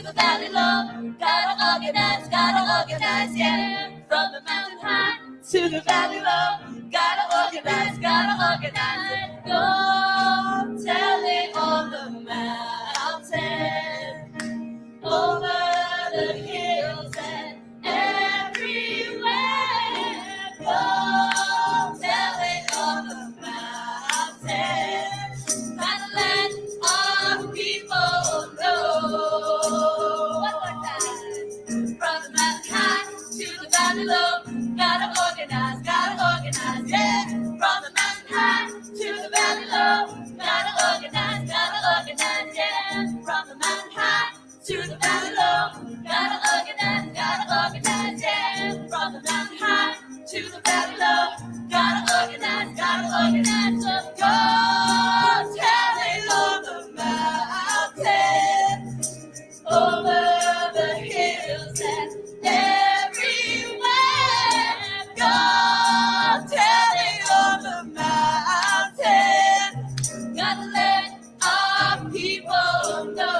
the valley low. Gotta organize, yeah. From the mountain high to the valley low. Gotta organize. Go tell it on the mountain, over the hills and everywhere. Go tell it on the mountain. Gotta let our people know. One more time. From the mountain high to the valley low. Gotta organize, yeah. From the mountain high to the valley low. Gotta organize, yeah. From the mountain high to the valley low. Gotta organize, yeah. From the mountain high to the valley low. Gotta organize. Just go tell it on the mountain, over the hills and everywhere. Go tell it on the mountain. Gotta let our people know.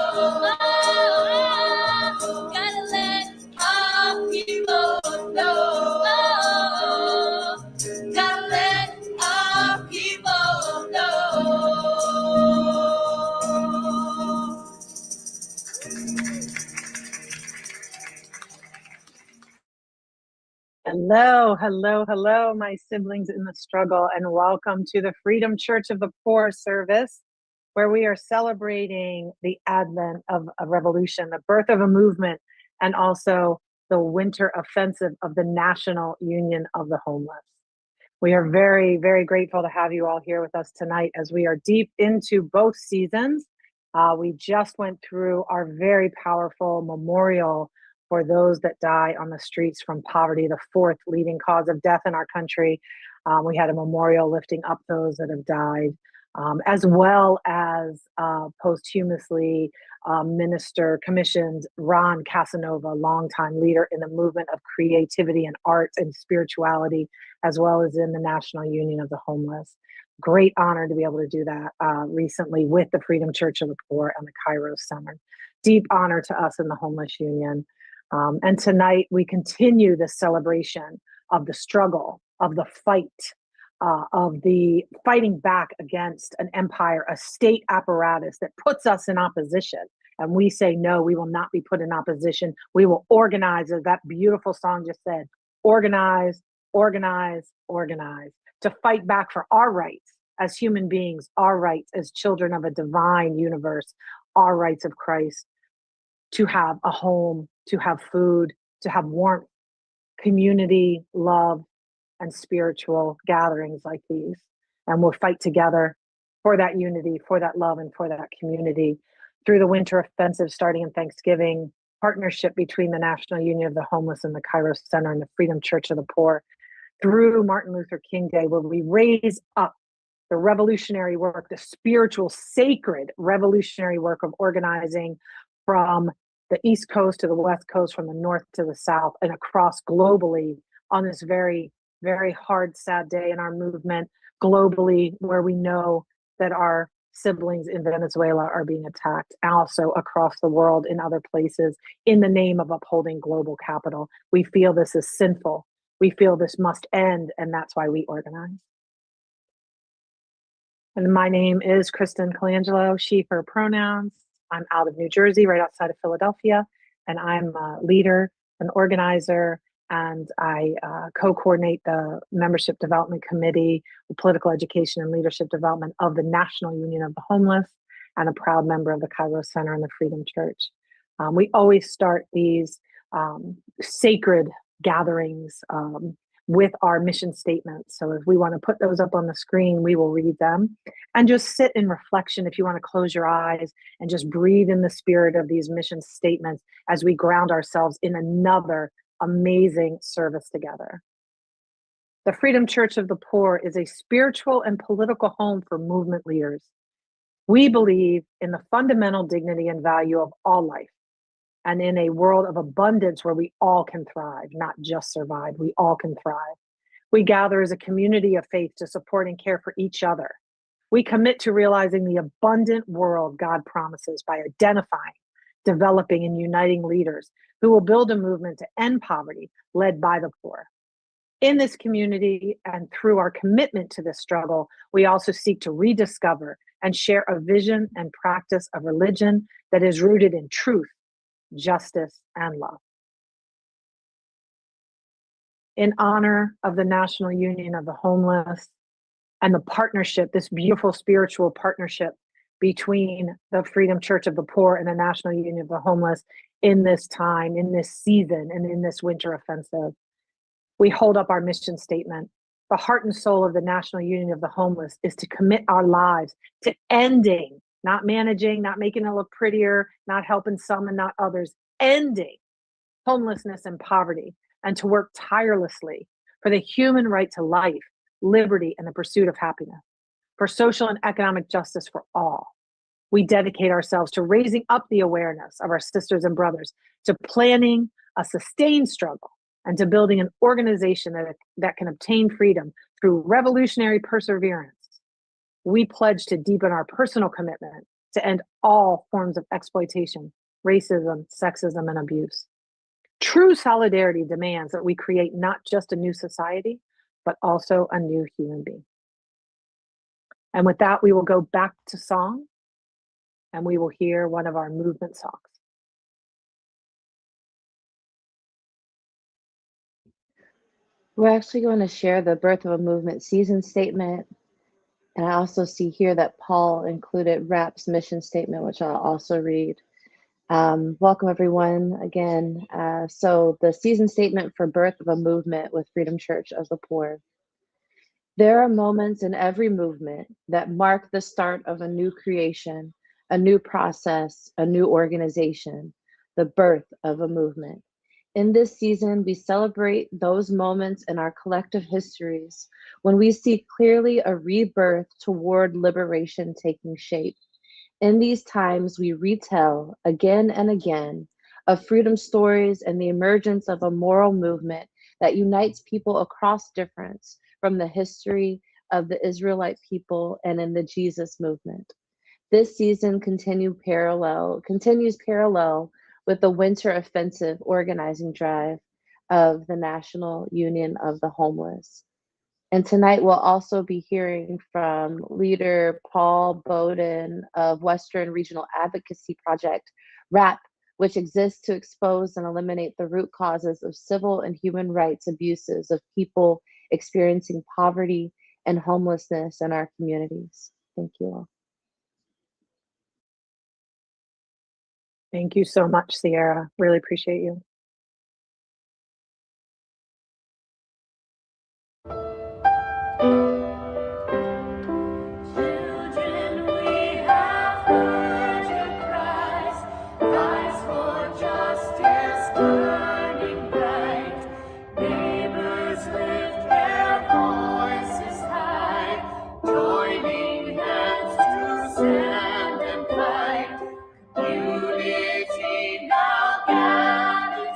Gotta let our people know. Gotta let our people know. Hello, my siblings in the struggle, and welcome to the Freedom Church of the Poor service, where we are celebrating the advent of a revolution, the birth of a movement, and also the winter offensive of the National Union of the Homeless. We are very, very grateful to have you all here with us tonight as we are deep into both seasons. We just went through our very powerful memorial for those that die on the streets from poverty, the fourth leading cause of death in our country. We had a memorial lifting up those that have died, as well as posthumously minister commissioned Ron Casanova, longtime leader in the movement of creativity and art and spirituality, as well as in the National Union of the Homeless. Great honor to be able to do that recently with the Freedom Church of the Poor and the Kairos Center. Deep honor to us in the Homeless Union. And tonight we continue the celebration of the struggle, of the fight, of the fighting back against an empire, a state apparatus that puts us in opposition. And we say, no, we will not be put in opposition. We will organize, as that beautiful song just said, organize, to fight back for our rights as human beings, our rights as children of a divine universe, our rights of Christ, to have a home, to have food, to have warmth, community, love, and spiritual gatherings like these. And we'll fight together for that unity, for that love, and for that community through the winter offensive starting in Thanksgiving, partnership between the National Union of the Homeless and the Kairos Center and the Freedom Church of the Poor, through Martin Luther King Day, where we raise up the revolutionary work, the spiritual, sacred revolutionary work of organizing from the East Coast to the West Coast, from the North to the South, and across globally on this very, very hard, sad day in our movement globally, where we know that our siblings in Venezuela are being attacked, and also across the world in other places in the name of upholding global capital. We feel this is sinful. We feel this must end, and that's why we organize. And my name is Kristin Colangelo, she, her pronouns. I'm out of New Jersey, right outside of Philadelphia, and I'm a leader, an organizer, and I co-coordinate the Membership Development Committee, the Political Education and Leadership Development of the National Union of the Homeless, and a proud member of the Kairos Center and the Freedom Church. We always start these sacred gatherings with our mission statements. So if we want to put those up on the screen, we will read them and just sit in reflection. If you want to close your eyes and just breathe in the spirit of these mission statements as we ground ourselves in another amazing service together. The Freedom Church of the Poor is a spiritual and political home for movement leaders. We believe in the fundamental dignity and value of all life, and in a world of abundance where we all can thrive, not just survive, we all can thrive. We gather as a community of faith to support and care for each other. We commit to realizing the abundant world God promises by identifying developing and uniting leaders who will build a movement to end poverty led by the poor. In this community and through our commitment to this struggle, we also seek to rediscover and share a vision and practice of religion that is rooted in truth, justice, and love. In honor of the National Union of the Homeless and the partnership, this beautiful spiritual partnership between the Freedom Church of the Poor and the National Union of the Homeless in this time, in this season, and in this winter offensive, we hold up our mission statement. The heart and soul of the National Union of the Homeless is to commit our lives to ending, not managing, not making it look prettier, not helping some and not others, ending homelessness and poverty, and to work tirelessly for the human right to life, liberty, and the pursuit of happiness, for social and economic justice for all. We dedicate ourselves to raising up the awareness of our sisters and brothers, to planning a sustained struggle, and to building an organization that can obtain freedom through revolutionary perseverance. We pledge to deepen our personal commitment to end all forms of exploitation, racism, sexism, and abuse. True solidarity demands that we create not just a new society, but also a new human being. And with that, we will go back to song, and we will hear one of our movement songs. We're actually going to share the Birth of a Movement season statement. And I also see here that Paul included RAP's mission statement, which I'll also read. Welcome, everyone, again. So the season statement for Birth of a Movement with Freedom Church of the Poor. There are moments in every movement that mark the start of a new creation, a new process, a new organization, the birth of a movement. In this season, we celebrate those moments in our collective histories when we see clearly a rebirth toward liberation taking shape. In these times, we retell again and again of freedom stories and the emergence of a moral movement that unites people across difference from the history of the Israelite people and in the Jesus movement. This season continues parallel with the winter offensive organizing drive of the National Union of the Homeless. And tonight we'll also be hearing from leader Paul Boden of Western Regional Advocacy Project, RAP, which exists to expose and eliminate the root causes of civil and human rights abuses of people experiencing poverty and homelessness in our communities. Thank you all. Thank you so much, Sierra. Really appreciate you. Children, we have heard your cries, cries for justice burning bright. Neighbors lift their voices high, joining hands to stand and fight. Unity now gathers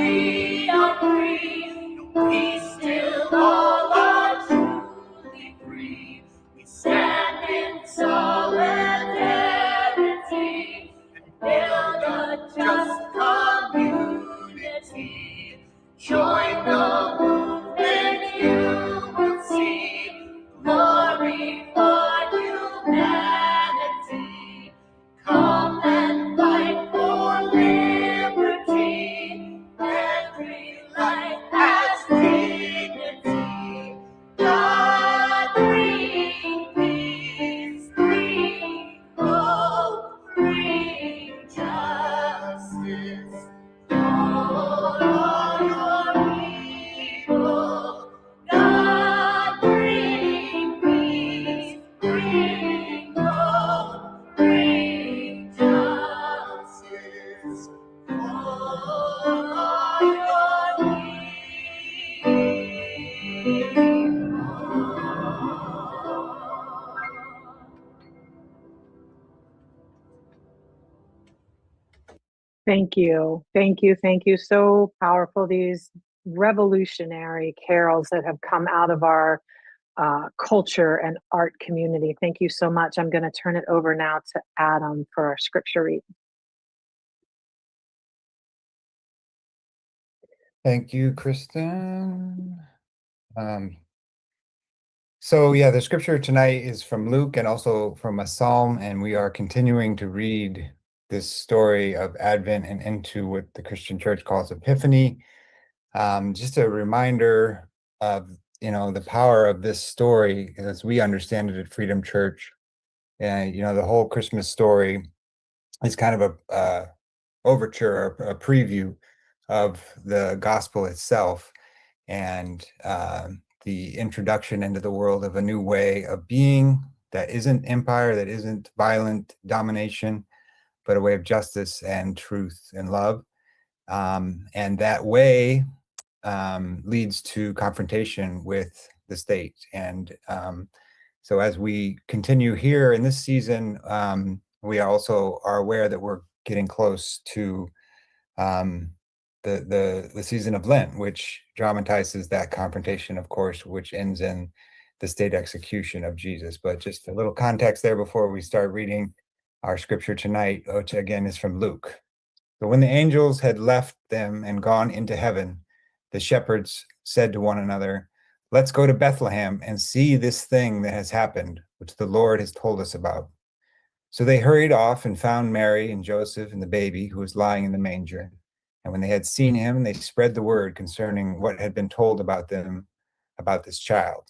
we are free. We still all are truly free. We stand in solidarity and build a just community. Join the movement, you will see glory for humanity. Come and fight for liberty. Every life has dignity. God bring peace, bring hope, bring justice. For all your people, God bring peace, bring hope, bring justice. For all your people. Thank you. Thank you. Thank you. So powerful. These revolutionary carols that have come out of our culture and art community. Thank you so much. I'm going to turn it over now to Adam for our scripture reading. Thank you, Kristin. So the scripture tonight is from Luke and also from a psalm, and we are continuing to read this story of Advent and into what the Christian church calls Epiphany. Just a reminder of the power of this story as we understand it at Freedom Church. And the whole Christmas story is kind of a overture, a preview of the gospel itself, and the introduction into the world of a new way of being that isn't empire, that isn't violent domination, but a way of justice and truth and love. And that way leads to confrontation with the state. And so as we continue here in this season, we also are aware that we're getting close to the season of Lent, which dramatizes that confrontation, of course, which ends in the state execution of Jesus. But just a little context there before we start reading our scripture tonight, which again is from Luke. So when the angels had left them and gone into heaven, the shepherds said to one another, "Let's go to Bethlehem and see this thing that has happened, which the Lord has told us about." So they hurried off and found Mary and Joseph and the baby who was lying in the manger. And when they had seen him, they spread the word concerning what had been told about them, about this child.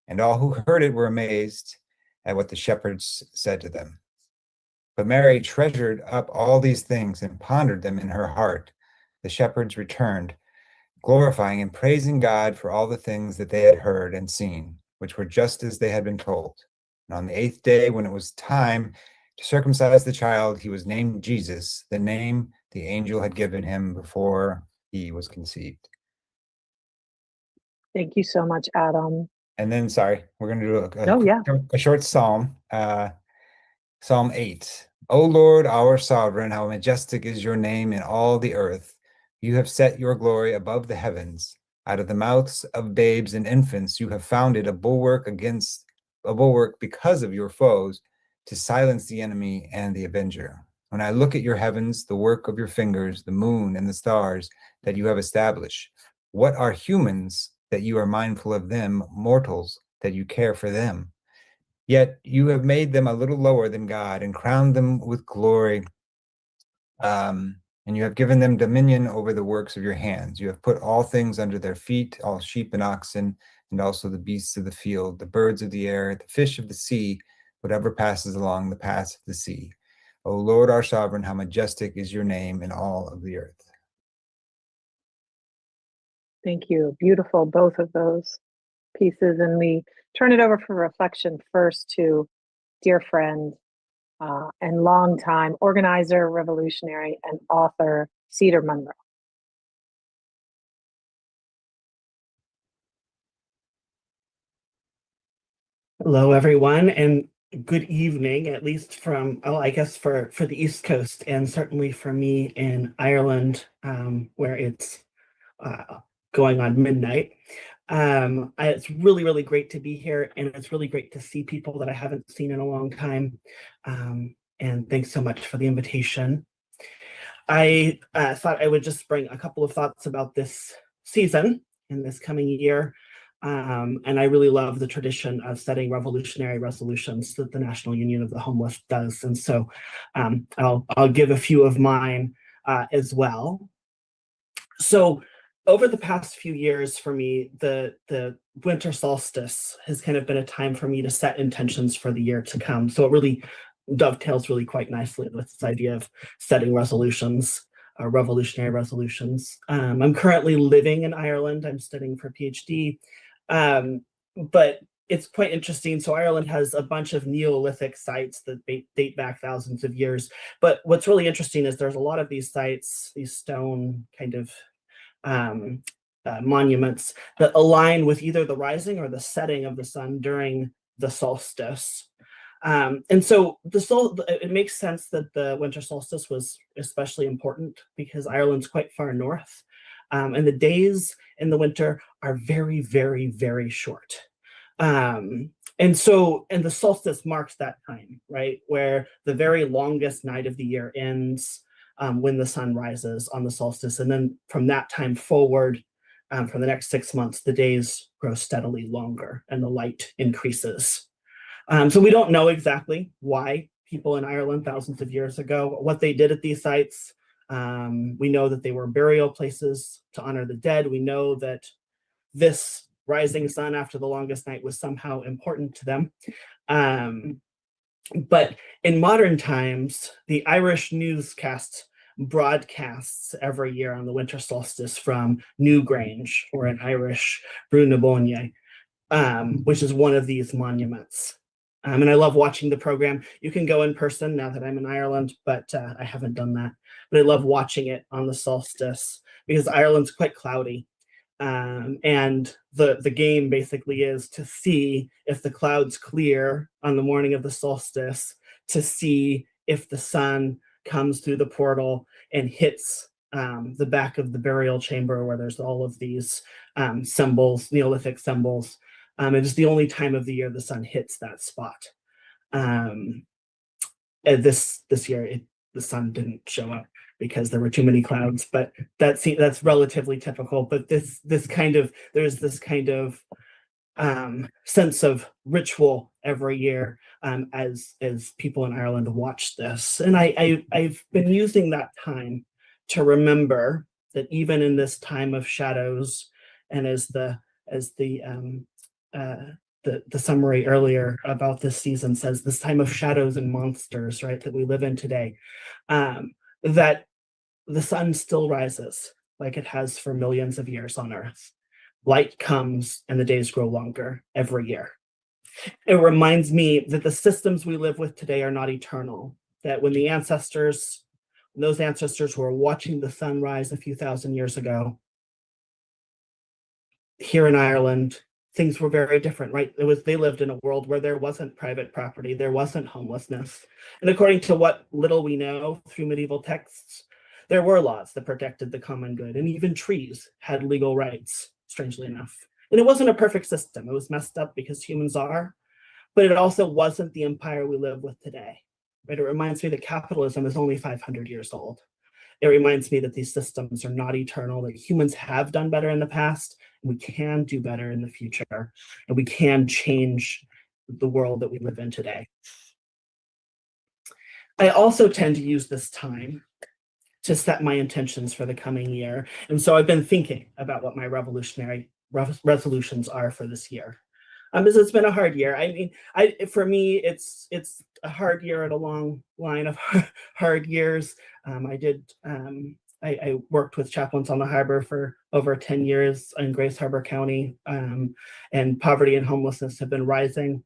And all who heard it were amazed at what the shepherds said to them. But Mary treasured up all these things and pondered them in her heart. The shepherds returned, glorifying and praising God for all the things that they had heard and seen, which were just as they had been told. And on the 8th day, when it was time to circumcise the child, he was named Jesus, the name the angel had given him before he was conceived. Thank you so much, Adam. And then, we're going to do a short psalm, Psalm 8. O Lord, our sovereign, how majestic is your name in all the earth. You have set your glory above the heavens. Out of the mouths of babes and infants, you have founded a bulwark because of your foes, to silence the enemy and the avenger. When I look at your heavens, the work of your fingers, the moon and the stars that you have established, what are humans that you are mindful of them, mortals that you care for them? Yet you have made them a little lower than God and crowned them with glory, and you have given them dominion over the works of your hands. You have put all things under their feet, all sheep and oxen, and also the beasts of the field, the birds of the air, the fish of the sea, whatever passes along the paths of the sea. O Lord, our sovereign, how majestic is your name in all of the earth. Thank you. Beautiful, both of those pieces. And we turn it over for reflection first to dear friend and longtime organizer, revolutionary, and author, Cedar Monroe. Hello, everyone, and good evening, at least from, I guess for the East Coast, and certainly for me in Ireland, where it's going on midnight. It's really, really great to be here, and it's really great to see people that I haven't seen in a long time. And thanks so much for the invitation. I thought I would just bring a couple of thoughts about this season and this coming year. And I really love the tradition of setting revolutionary resolutions that the National Union of the Homeless does. And so I'll give a few of mine as well. So over the past few years for me, the winter solstice has kind of been a time for me to set intentions for the year to come. So it really dovetails really quite nicely with this idea of setting resolutions, revolutionary resolutions. I'm currently living in Ireland. I'm studying for a PhD, but it's quite interesting. So Ireland has a bunch of Neolithic sites that date back thousands of years. But what's really interesting is there's a lot of these sites, these stone kind of monuments that align with either the rising or the setting of the sun during the solstice. And so it makes sense that the winter solstice was especially important because Ireland's quite far north, and the days in the winter are very, very, very short. And the solstice marks that time, right, where the very longest night of the year ends when the sun rises on the solstice. And then from that time forward, for the next 6 months, the days grow steadily longer and the light increases. So we don't know exactly why people in Ireland thousands of years ago, what they did at these sites. We know that they were burial places to honor the dead. We know that this rising sun after the longest night was somehow important to them. But in modern times, the Irish newscast broadcasts every year on the winter solstice from Newgrange, or an Irish Brú na Bóinne, which is one of these monuments. And I love watching the program. You can go in person now that I'm in Ireland, but I haven't done that. But I love watching it on the solstice because Ireland's quite cloudy. And the game basically is to see if the clouds clear on the morning of the solstice, to see if the sun comes through the portal and hits the back of the burial chamber where there's all of these symbols, Neolithic symbols. It is the only time of the year the sun hits that spot. This year, the sun didn't show up because there were too many clouds, but that's relatively typical. But there's this kind of sense of ritual every year as people in Ireland watch this. And I've been using that time to remember that even in this time of shadows, and as the summary earlier about this season says, this time of shadows and monsters, right, that we live in today, that the sun still rises like it has for millions of years on Earth. Light comes and the days grow longer every year. It reminds me that the systems we live with today are not eternal, that when those ancestors who were watching the sun rise a few thousand years ago, here in Ireland, things were very different, right? They lived in a world where there wasn't private property, there wasn't homelessness. And according to what little we know through medieval texts, there were laws that protected the common good, and even trees had legal rights, strangely enough. And it wasn't a perfect system. It was messed up because humans are, but it also wasn't the empire we live with today, right? It reminds me that capitalism is only 500 years old. It reminds me that these systems are not eternal, that humans have done better in the past, and we can do better in the future, and we can change the world that we live in today. I also tend to use this time to set my intentions for the coming year. And so I've been thinking about what my revolutionary resolutions are for this year. Because it's been a hard year. I mean, for me, it's a hard year at a long line of hard years. I worked with chaplains on the harbor for over 10 years in Grace Harbor County, and poverty and homelessness have been rising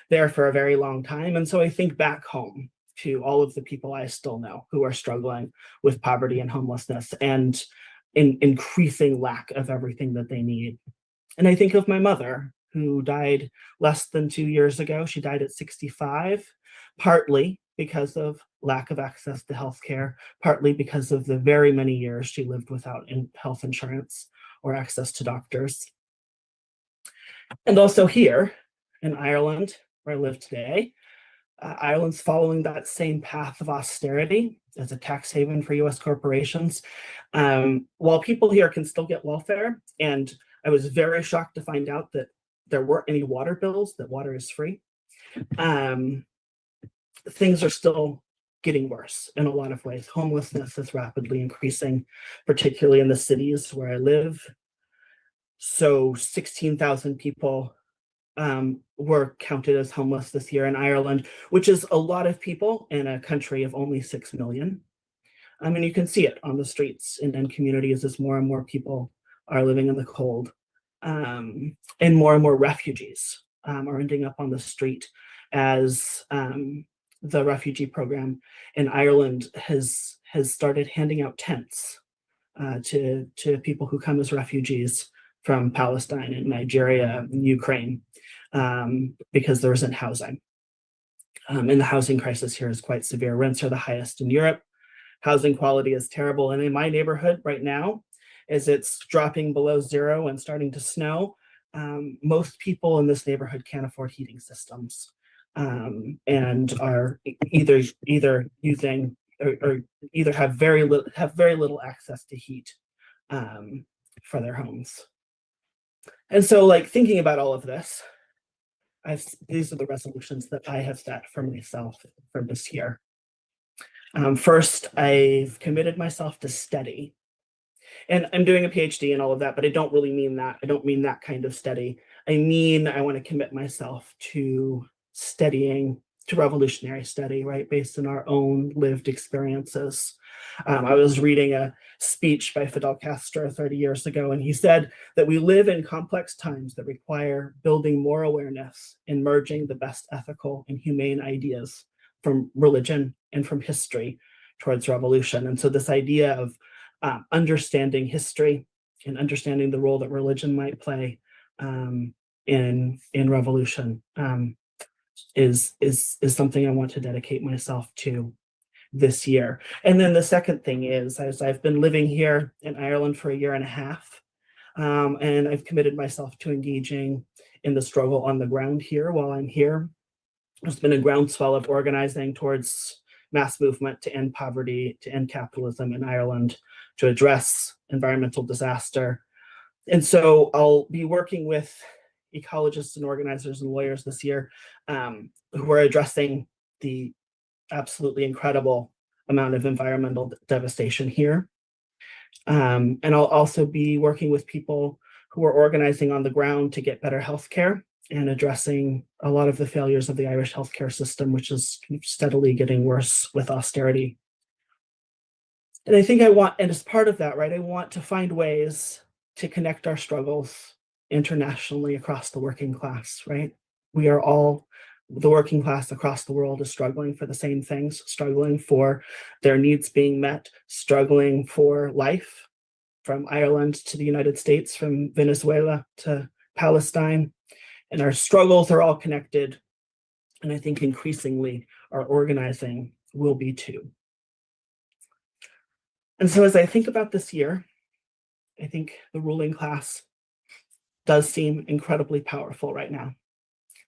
there for a very long time. And so I think back home to all of the people I still know who are struggling with poverty and homelessness and increasing lack of everything that they need. And I think of my mother, who died less than 2 years ago. She died at 65, partly because of lack of access to healthcare, partly because of the very many years she lived without health insurance or access to doctors. And also here in Ireland, where I live today, Ireland's following that same path of austerity as a tax haven for US corporations. While people here can still get welfare, and I was very shocked to find out that there weren't any water bills, that water is free. Things are still getting worse in a lot of ways. Homelessness is rapidly increasing, particularly in the cities where I live. So 16,000 people were counted as homeless this year in Ireland, which is a lot of people in a country of only 6 million. I mean, you can see it on the streets and communities as more and more people are living in the cold. And more refugees are ending up on the street as the refugee program in Ireland has started handing out tents to people who come as refugees from Palestine and Nigeria and Ukraine because there isn't housing. And the housing crisis here is quite severe. Rents are the highest in Europe. Housing quality is terrible. And in my neighborhood right now, as it's dropping below zero and starting to snow, most people in this neighborhood can't afford heating systems and are either using or either have very little access to heat for their homes. And so, like, thinking about all of this, these are the resolutions that I have set for myself for this year. First, I've committed myself to study. And I'm doing a PhD and all of that, but I don't really mean that. I don't mean that kind of study. I mean, I want to commit myself to studying, to revolutionary study, right, based on our own lived experiences. I was reading a speech by Fidel Castro 30 years ago, and he said that we live in complex times that require building more awareness and merging the best ethical and humane ideas from religion and from history towards revolution. And so this idea of understanding history and understanding the role that religion might play in revolution is something I want to dedicate myself to this year. And then the second thing is, as I've been living here in Ireland for a year and a half, and I've committed myself to engaging in the struggle on the ground here while I'm here. There's been a groundswell of organizing towards mass movement to end poverty, to end capitalism in Ireland, to address environmental disaster. And so I'll be working with ecologists and organizers and lawyers this year who are addressing the absolutely incredible amount of environmental devastation here. And I'll also be working with people who are organizing on the ground to get better healthcare and addressing a lot of the failures of the Irish healthcare system, which is steadily getting worse with austerity. And I think and as part of that, right, I want to find ways to connect our struggles internationally across the working class, right? We are all, the working class across the world is struggling for the same things, struggling for their needs being met, struggling for life, from Ireland to the United States, from Venezuela to Palestine. And our struggles are all connected. And I think increasingly our organizing will be too. And so as I think about this year, I think the ruling class does seem incredibly powerful right now.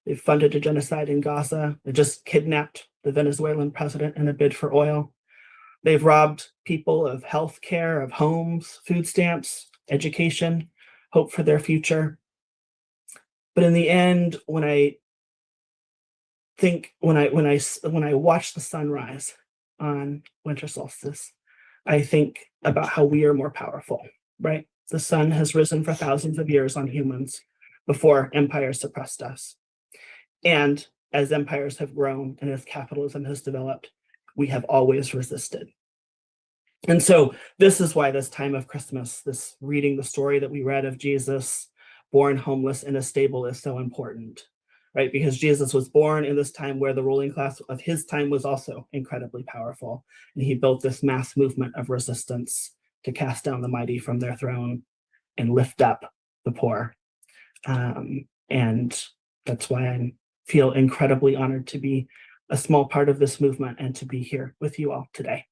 They've funded a genocide in Gaza. They just kidnapped the Venezuelan president in a bid for oil. They've robbed people of health care, of homes, food stamps, education, hope for their future. But in the end, when I watch the sunrise on winter solstice, I think about how we are more powerful, right? The sun has risen for thousands of years on humans before empires suppressed us. And as empires have grown and as capitalism has developed, we have always resisted. And so this is why this time of Christmas, this reading the story that we read of Jesus born homeless in a stable is so important, right? Because Jesus was born in this time where the ruling class of his time was also incredibly powerful. And he built this mass movement of resistance to cast down the mighty from their throne and lift up the poor. And that's why I feel incredibly honored to be a small part of this movement and to be here with you all today.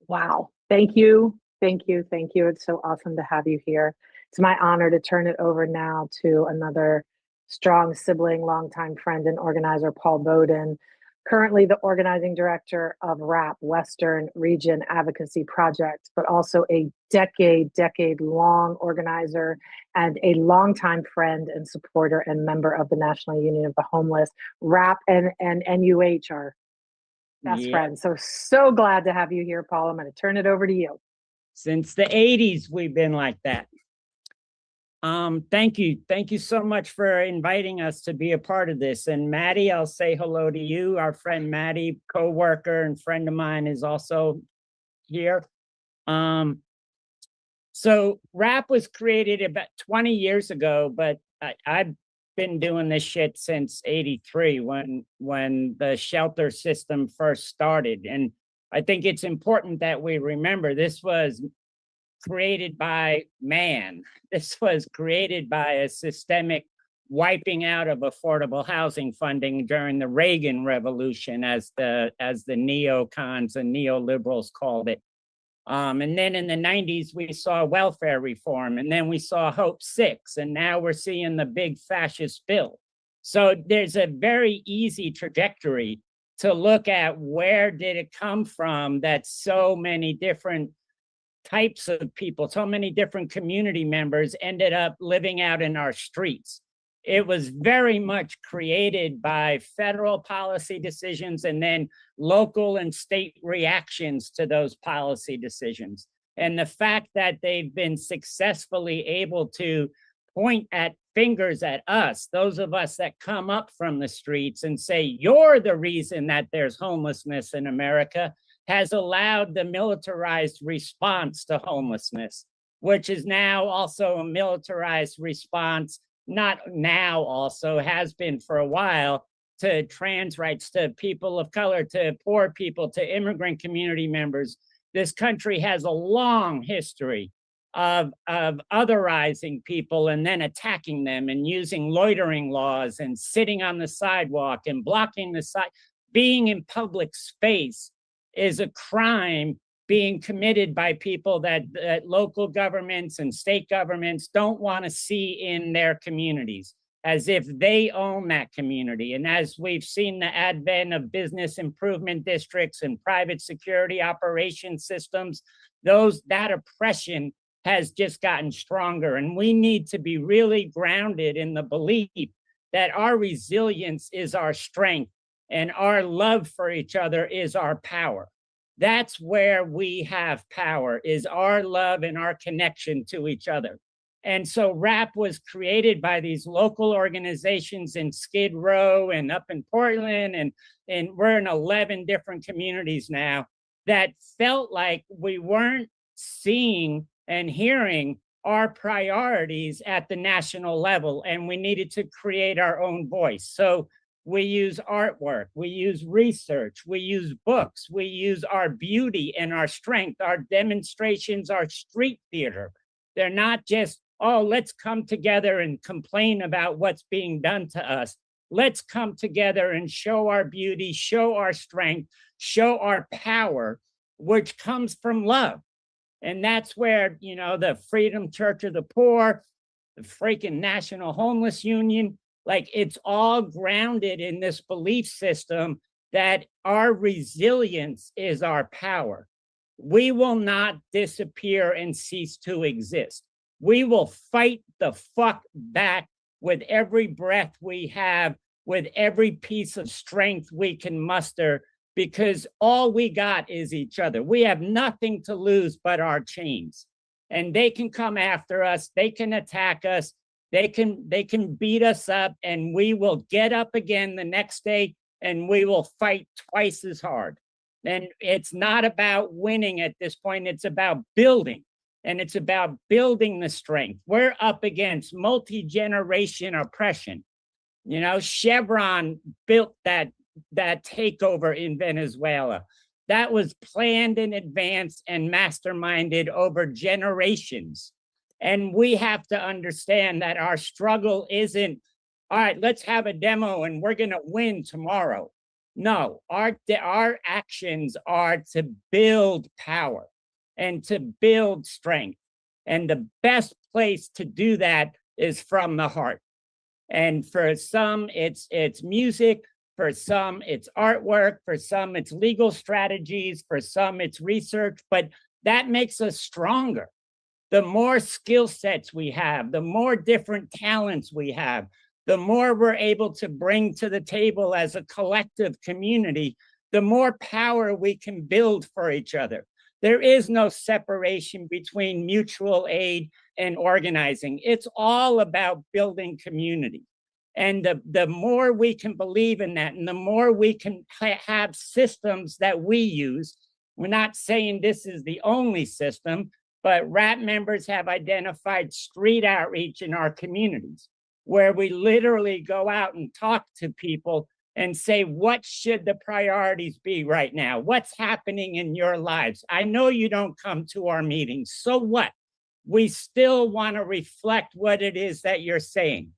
Wow. Thank you. Thank you. Thank you. It's so awesome to have you here. It's my honor to turn it over now to another strong sibling, longtime friend and organizer, Paul Boden, currently the organizing director of RAP, Western Region Advocacy Project, but also a decade-long organizer and a longtime friend and supporter and member of the National Union of the Homeless. RAP and NUH are best friends. So glad to have you here, Paul. I'm going to turn it over to you. Since the 80s, we've been like that. Thank you. Thank you so much for inviting us to be a part of this. And Maddie, I'll say hello to you. Our friend Maddie, co-worker and friend of mine, is also here. So RAP was created about 20 years ago, but I've been doing this shit since 83 when the shelter system first started. And I think it's important that we remember this was created by man. This was created by a systemic wiping out of affordable housing funding during the Reagan Revolution, as the neocons and neoliberals called it. And then in the 90s, we saw welfare reform, and then we saw Hope 6, and now we're seeing the big fascist bill. So there's a very easy trajectory to look at where did it come from that so many different types of people, so many different community members ended up living out in our streets. It was very much created by federal policy decisions and then local and state reactions to those policy decisions. And the fact that they've been successfully able to point at fingers at us, those of us that come up from the streets and say, you're the reason that there's homelessness in America, has allowed the militarized response to homelessness, which is now also a militarized response, not now also, has been for a while, to trans rights, to people of color, to poor people, to immigrant community members. This country has a long history of otherizing people and then attacking them and using loitering laws and sitting on the sidewalk and blocking the side. Being in public space is a crime being committed by people that local governments and state governments don't want to see in their communities, as if they own that community. And as we've seen the advent of business improvement districts and private security operation systems, that oppression has just gotten stronger. And we need to be really grounded in the belief that our resilience is our strength and our love for each other is our power. That's where we have power, is our love and our connection to each other. And so RAP was created by these local organizations in Skid Row and up in Portland, and we're in 11 different communities now that felt like we weren't seeing and hearing our priorities at the national level, and we needed to create our own voice. So we use artwork, we use research, we use books, we use our beauty and our strength. Our demonstrations are street theater. They're not just, oh, let's come together and complain about what's being done to us. Let's come together and show our beauty, show our strength, show our power, which comes from love. And that's where, the Freedom Church of the Poor, the freaking National Homeless Union, like, it's all grounded in this belief system that our resilience is our power. We will not disappear and cease to exist. We will fight the fuck back with every breath we have, with every piece of strength we can muster, because all we got is each other. We have nothing to lose but our chains. And they can come after us, they can attack us, they can beat us up, and we will get up again the next day and we will fight twice as hard. And it's not about winning at this point, it's about building. And it's about building the strength. We're up against multi-generation oppression. Chevron built that takeover in Venezuela. That was planned in advance and masterminded over generations. And we have to understand that our struggle isn't, all right, let's have a demo and we're going to win tomorrow. No, our actions are to build power and to build strength. And the best place to do that is from the heart. And for some, it's music. For some, it's artwork. For some, it's legal strategies. For some, it's research. But that makes us stronger. The more skill sets we have, the more different talents we have, the more we're able to bring to the table as a collective community, the more power we can build for each other. There is no separation between mutual aid and organizing. It's all about building community. And the more we can believe in that, and the more we can have systems that we use, we're not saying this is the only system, but RAP members have identified street outreach in our communities, where we literally go out and talk to people and say, what should the priorities be right now? What's happening in your lives? I know you don't come to our meetings. So what? We still want to reflect what it is that you're saying.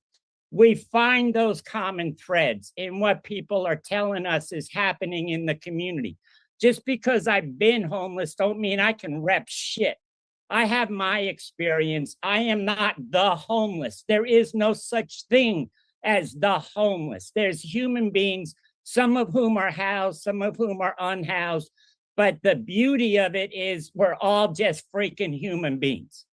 We find those common threads in what people are telling us is happening in the community. Just because I've been homeless don't mean I can rep shit. I have my experience. I am not the homeless. There is no such thing as the homeless. There's human beings, some of whom are housed, some of whom are unhoused. But the beauty of it is we're all just freaking human beings.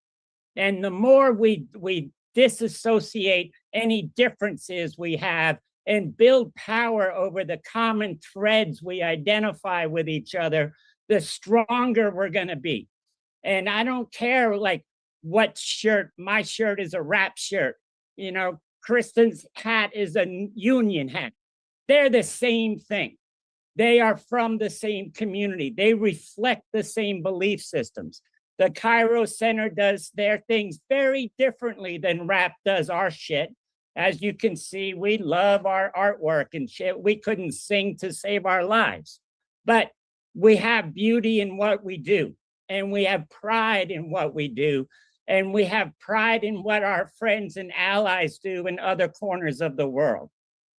And the more we disassociate any differences we have and build power over the common threads we identify with each other, the stronger we're going to be. And I don't care like what shirt, my shirt is a RAP shirt. You know, Kristin's hat is a union hat. They're the same thing. They are from the same community. They reflect the same belief systems. The Cairo Center does their things very differently than RAP does our shit. As you can see, we love our artwork and shit. We couldn't sing to save our lives, but we have beauty in what we do. And we have pride in what we do. And we have pride in what our friends and allies do in other corners of the world.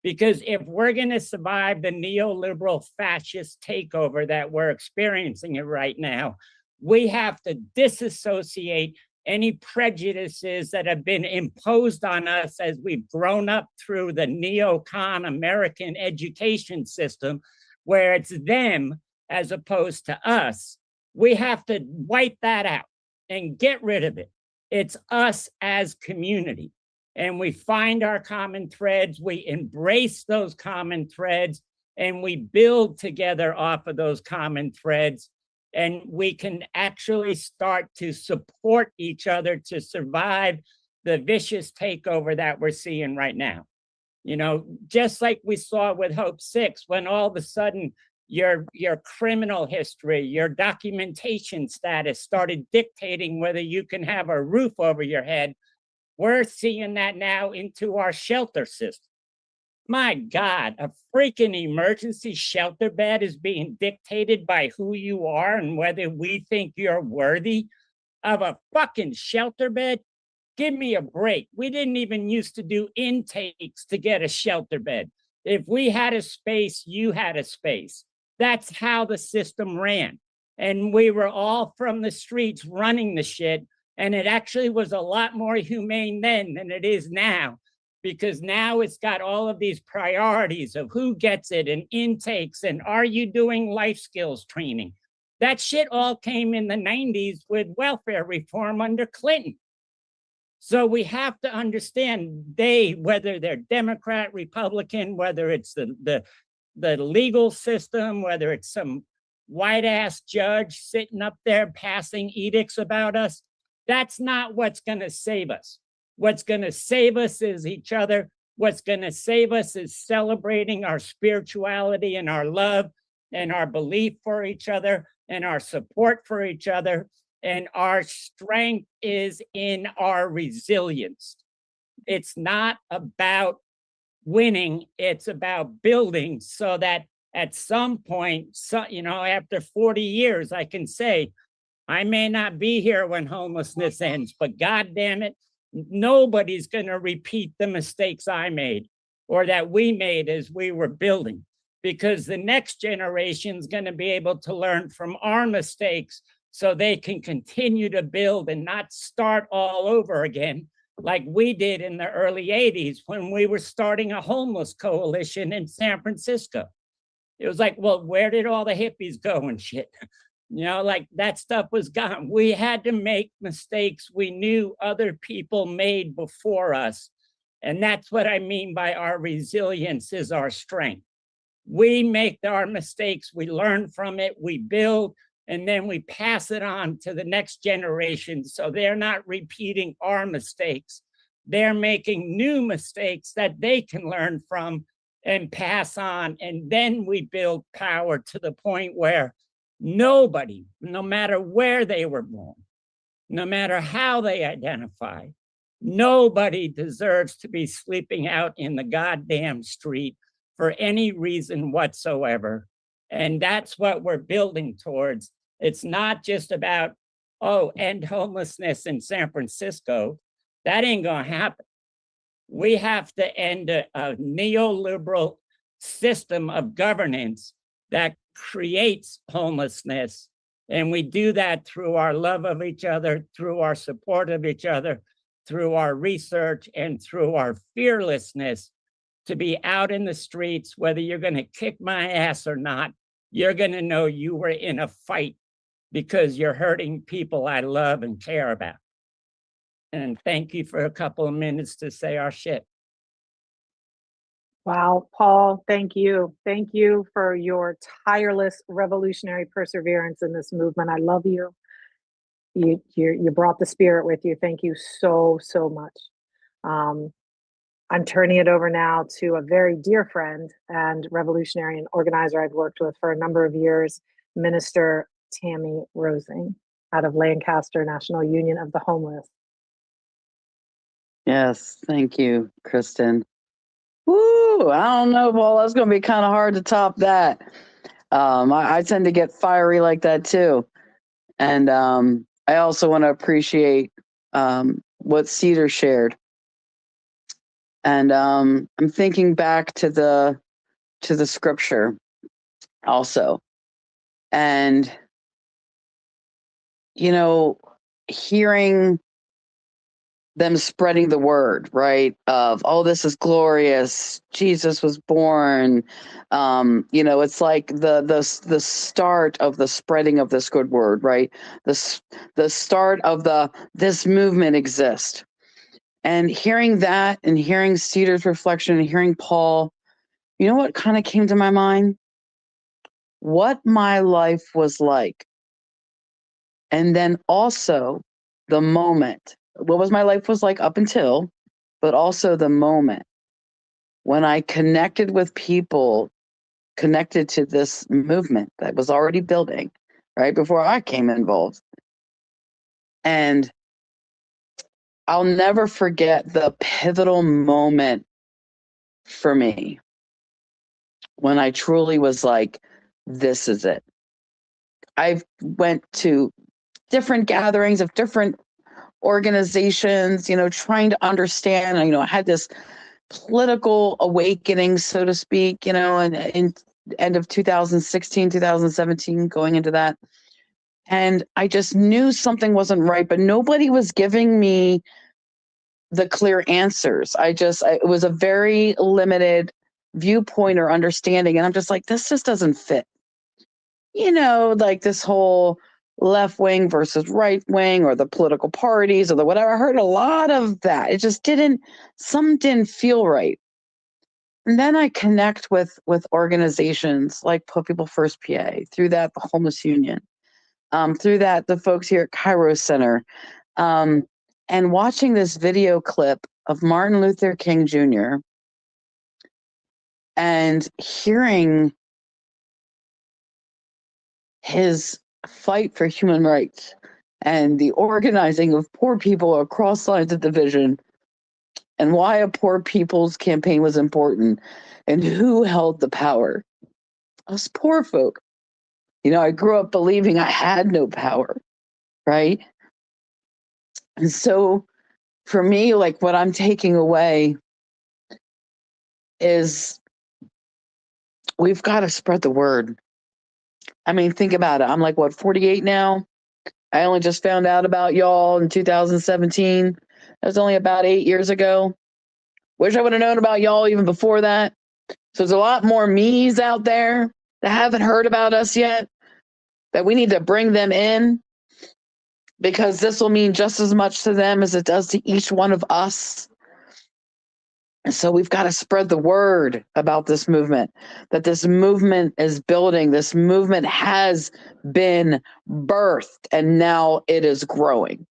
Because if we're going to survive the neoliberal fascist takeover that we're experiencing it right now, we have to disassociate any prejudices that have been imposed on us as we've grown up through the neocon American education system, where it's them as opposed to us. We have to wipe that out and get rid of it. It's us as community. And we find our common threads, we embrace those common threads, and we build together off of those common threads. And we can actually start to support each other to survive the vicious takeover that we're seeing right now. You know, just like we saw with Hope 6, when all of a sudden your criminal history, your documentation status started dictating whether you can have a roof over your head. We're seeing that now into our shelter system. My God, a freaking emergency shelter bed is being dictated by who you are and whether we think you're worthy of a fucking shelter bed. Give me a break. We didn't even used to do intakes to get a shelter bed. If we had a space, you had a space. That's how the system ran. And we were all from the streets running the shit. And it actually was a lot more humane then than it is now, because now it's got all of these priorities of who gets it and intakes and are you doing life skills training? That shit all came in the 90s with welfare reform under Clinton. So we have to understand whether they're Democrat, Republican, whether it's the legal system, whether it's some white ass judge sitting up there passing edicts about us, that's not what's going to save us. What's going to save us is each other. What's going to save us is celebrating our spirituality and our love and our belief for each other and our support for each other. And our strength is in our resilience. It's not about winning. It's about building so that at some point, after 40 years, I can say, I may not be here when homelessness ends, but God damn it, nobody's going to repeat the mistakes I made or that we made as we were building, because the next generation is going to be able to learn from our mistakes so they can continue to build and not start all over again like we did in the early 80s when we were starting a homeless coalition in San Francisco. It was like, well, where did all the hippies go and shit? You know, like that stuff was gone. We had to make mistakes we knew other people made before us. And that's what I mean by our resilience is our strength. We make our mistakes, we learn from it, we build, and then we pass it on to the next generation. So they're not repeating our mistakes. They're making new mistakes that they can learn from and pass on. And then we build power to the point where nobody, no matter where they were born, no matter how they identify, nobody deserves to be sleeping out in the goddamn street for any reason whatsoever. And that's what we're building towards. It's not just about, oh, end homelessness in San Francisco. That ain't gonna happen. We have to end a neoliberal system of governance that creates homelessness. And we do that through our love of each other, through our support of each other, through our research, and through our fearlessness to be out in the streets. Whether you're going to kick my ass or not, you're going to know you were in a fight because you're hurting people I love and care about. And thank you for a couple of minutes to say our shit. Wow, Paul, thank you. Thank you for your tireless revolutionary perseverance in this movement. I love you. You brought the spirit with you. Thank you so, so much. I'm turning it over now to a very dear friend and revolutionary and organizer I've worked with for a number of years, Minister Tammy Rosing out of Lancaster National Union of the Homeless. Yes, thank you, Kristin. Woo! I don't know, Paul. That's going to be kind of hard to top that. I tend to get fiery like that too, and I also want to appreciate what Cedar shared. And I'm thinking back to the scripture also, and you know, hearing them spreading the word, right? Of, oh, this is glorious. Jesus was born. It's like the start of the spreading of this good word, right? The start of this movement exists. And hearing that and hearing Cedar's reflection and hearing Paul, you know what kind of came to my mind? What my life was like. And then also the moment. What was my life was like up until, but also the moment when I connected with people connected to this movement that was already building, right, before I came involved. And I'll never forget the pivotal moment for me when I truly was like, this is it. I went to different gatherings of different organizations, trying to understand. I had this political awakening, so to speak, and in end of 2016, 2017, going into that. And I just knew something wasn't right, but nobody was giving me the clear answers. It was a very limited viewpoint or understanding. And I'm just like, this just doesn't fit. Like this whole left wing versus right wing or the political parties or the whatever. I heard a lot of that. It just something didn't feel right. And then I connect with organizations like Put People First PA, through that, the Homeless Union, through that, the folks here at Kairos Center, and watching this video clip of Martin Luther King Jr. and hearing his fight for human rights and the organizing of poor people across lines of division, and why a poor people's campaign was important, and who held the power. Us poor folk. I grew up believing I had no power. right? And so for me, like what I'm taking away is we've got to spread the word. I mean, think about it. I'm like, what, 48 now? I only just found out about y'all in 2017. That was only about 8 years ago. Wish I would have known about y'all even before that. So there's a lot more me's out there that haven't heard about us yet, that we need to bring them in, because this will mean just as much to them as it does to each one of us. And so we've got to spread the word about this movement, that this movement is building. This movement has been birthed and now it is growing.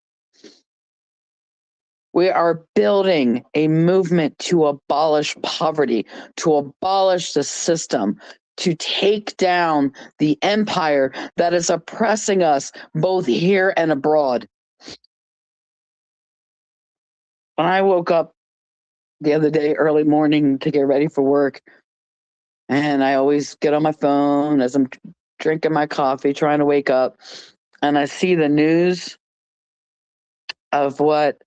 We are building a movement to abolish poverty, to abolish the system, to take down the empire that is oppressing us both here and abroad. When I woke up the other day, early morning, to get ready for work, and I always get on my phone as I'm drinking my coffee, trying to wake up, and I see the news of what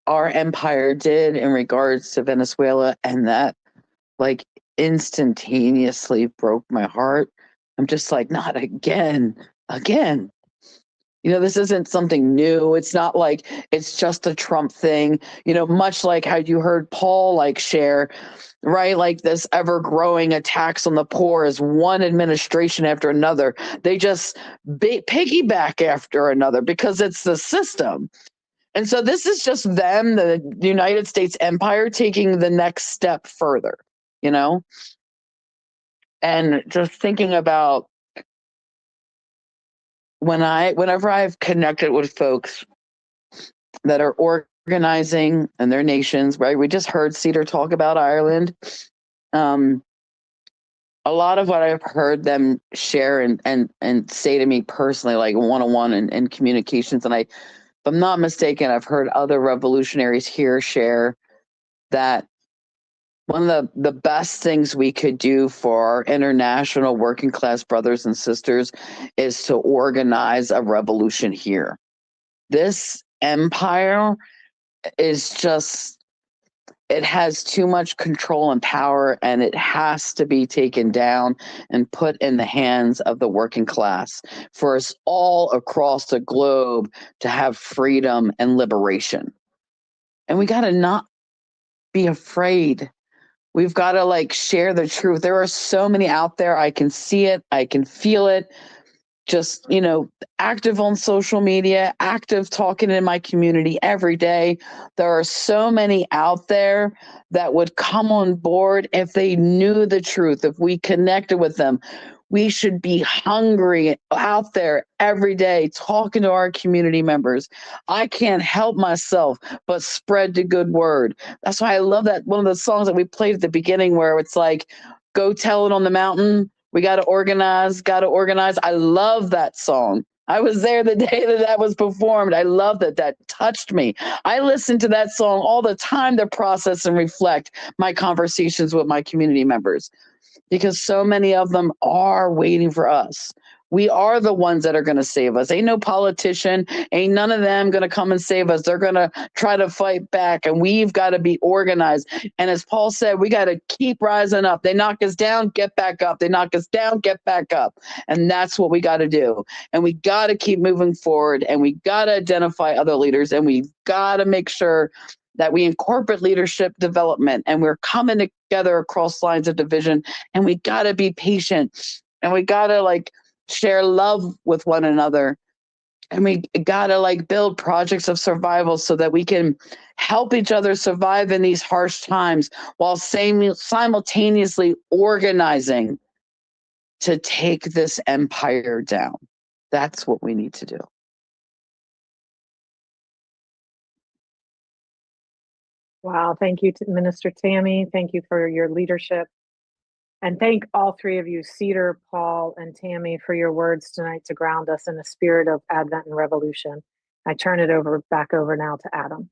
our empire did in regards to Venezuela, and that like instantaneously broke my heart. I'm just like, not again. You know, this isn't something new. It's not like it's just a Trump thing, you know, much like how you heard Paul like share, right? Like this ever growing attacks on the poor is one administration after another. They just piggyback after another because it's the system. And so this is just them, the United States empire, taking the next step further, you know? And just thinking about whenever I've connected with folks that are organizing in their nations, right? We just heard Cedar talk about Ireland. A lot of what I've heard them share and say to me personally, like one-on-one and communications, and if I'm not mistaken, I've heard other revolutionaries here share that one of the best things we could do for our international working class brothers and sisters is to organize a revolution here. This empire is just, it has too much control and power, and it has to be taken down and put in the hands of the working class for us all across the globe to have freedom and liberation. And we got to not be afraid. We've got to like share the truth. There are so many out there. I can see it. I can feel it. Just, you know, active on social media, active talking in my community every day. There are so many out there that would come on board if they knew the truth, if we connected with them. We should be hungry out there every day talking to our community members. I can't help myself but spread the good word. That's why I love that one of the songs that we played at the beginning where it's like, go tell it on the mountain. We got to organize, got to organize. I love that song. I was there the day that was performed. I love that. That touched me. I listen to that song all the time to process and reflect my conversations with my community members, because so many of them are waiting for us. We are the ones that are going to save us. Ain't no politician, ain't none of them going to come and save us. They're going to try to fight back, and we've got to be organized. And as Paul said, we got to keep rising up. They knock us down, get back up. They knock us down, get back up. And that's what we got to do. And we got to keep moving forward, and we got to identify other leaders, and we got to make sure that we incorporate leadership development, and we're coming together across lines of division, and we got to be patient, and we got to like share love with one another, and we got to like build projects of survival so that we can help each other survive in these harsh times while simultaneously organizing to take this empire down. That's what we need to do. Wow. Thank you to Minister Tammy. Thank you for your leadership. And thank all three of you, Cedar, Paul, and Tammy, for your words tonight to ground us in the spirit of Advent and Revolution. I turn it back over now to Adam.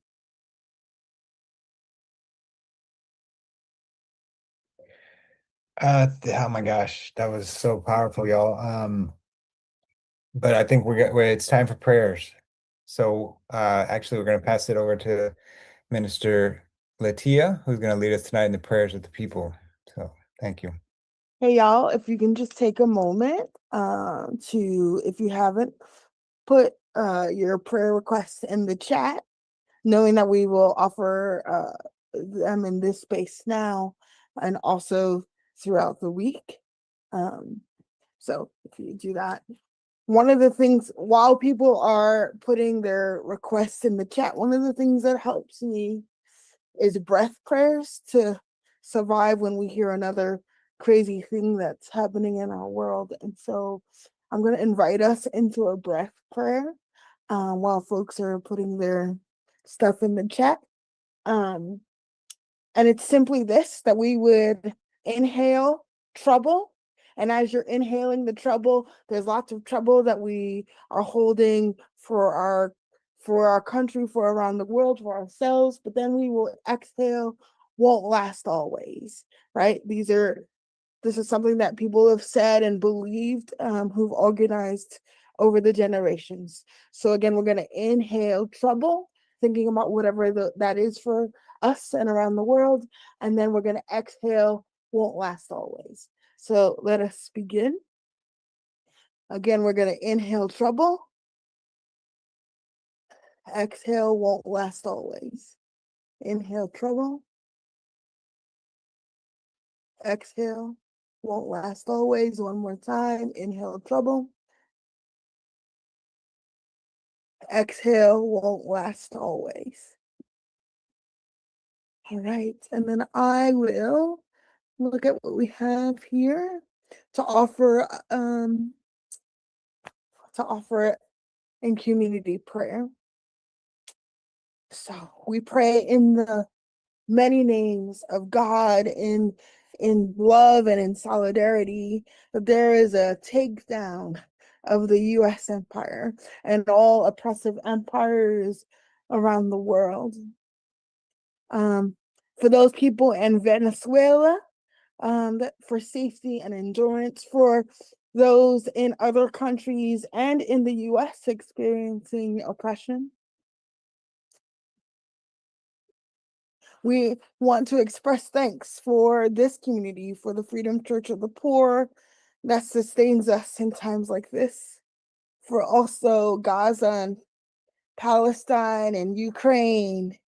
Oh my gosh, that was so powerful, y'all. But I think it's time for prayers. So actually, we're going to pass it over to Minister Letiah, who's going to lead us tonight in the prayers of the people. So thank you. Hey y'all, if you can just take a moment if you haven't, put your prayer requests in the chat, knowing that we will offer them in this space now and also throughout the week. So if you do that. One of the things, while people are putting their requests in the chat, one of the things that helps me is breath prayers to survive when we hear another crazy thing that's happening in our world. And so I'm going to invite us into a breath prayer while folks are putting their stuff in the chat. And it's simply this, that we would inhale trouble. And as you're inhaling the trouble, there's lots of trouble that we are holding for our country, for around the world, for ourselves, but then we will exhale, won't last always, right? This is something that people have said and believed, who've organized over the generations. So again, we're going to inhale trouble, thinking about whatever that is for us and around the world, and then we're going to exhale, won't last always. So let us begin. Again, we're going to inhale trouble. Exhale, won't last always. Inhale trouble. Exhale, won't last always. One more time. Inhale trouble. Exhale, won't last always. All right, and then I will look at what we have here to offer in community prayer. So we pray in the many names of God, in love and in solidarity, that there is a takedown of the U.S. empire and all oppressive empires around the world. For those people in Venezuela, for safety and endurance, for those in other countries and in the U.S. experiencing oppression. We want to express thanks for this community, for the Freedom Church of the Poor that sustains us in times like this, for also Gaza and Palestine and Ukraine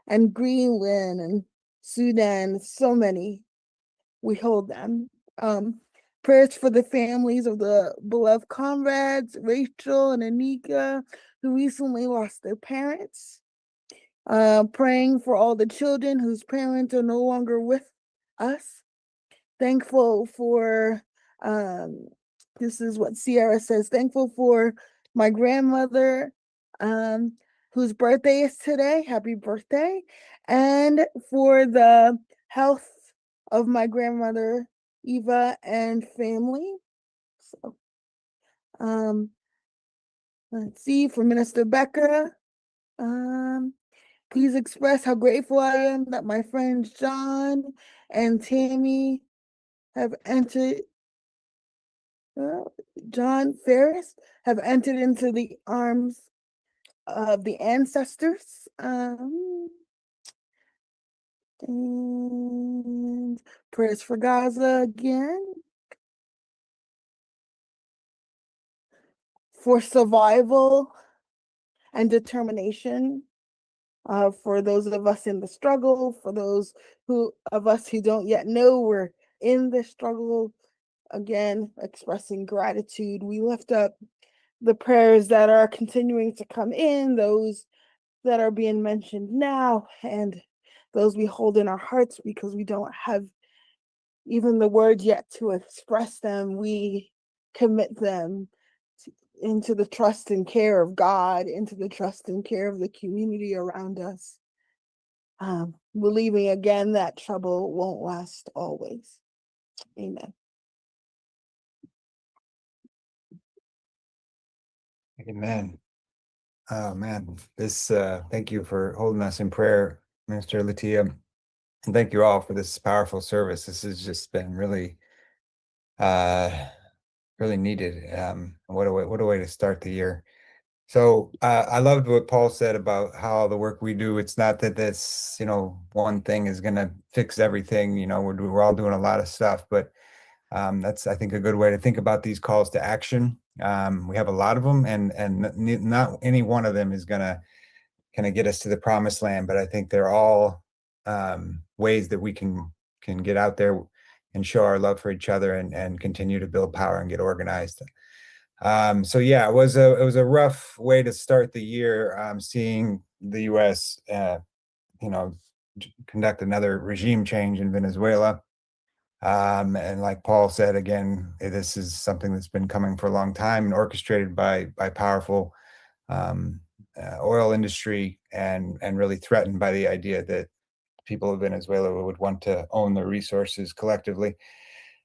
and Greenland and Sudan, so many. We hold them. Prayers for the families of the beloved comrades, Rachel and Anika, who recently lost their parents. Praying for all the children whose parents are no longer with us. Thankful for, this is what Sierra says, thankful for my grandmother, whose birthday is today. Happy birthday. And for the health of my grandmother, Eva, and family. So, let's see, for Minister Becker, please express how grateful I am that my friends John and Tammy have entered, John Ferris have entered into the arms of the ancestors. And prayers for Gaza again. For survival and determination. For those of us in the struggle, for those of us who don't yet know we're in the struggle, again, expressing gratitude. We lift up the prayers that are continuing to come in, those that are being mentioned now, and those we hold in our hearts because we don't have even the words yet to express them. We commit them into the trust and care of God, into the trust and care of the community around us, believing again that trouble won't last always. Amen. Amen. Oh man, thank you for holding us in prayer, Minister Letiah. And thank you all for this powerful service. This has just been really really needed. What a way to start the year. So I loved what Paul said about how the work we do, it's not that this, one thing is going to fix everything. We're all doing a lot of stuff, but that's, I think, a good way to think about these calls to action. We have a lot of them, and not any one of them is going to kind of get us to the promised land, but I think they're all ways that we can get out there and show our love for each other and continue to build power and get organized. So yeah, it was a rough way to start the year, seeing the U.S. Conduct another regime change in Venezuela. And like Paul said, again, this is something that's been coming for a long time and orchestrated by powerful oil industry, and really threatened by the idea that people of Venezuela would want to own their resources collectively.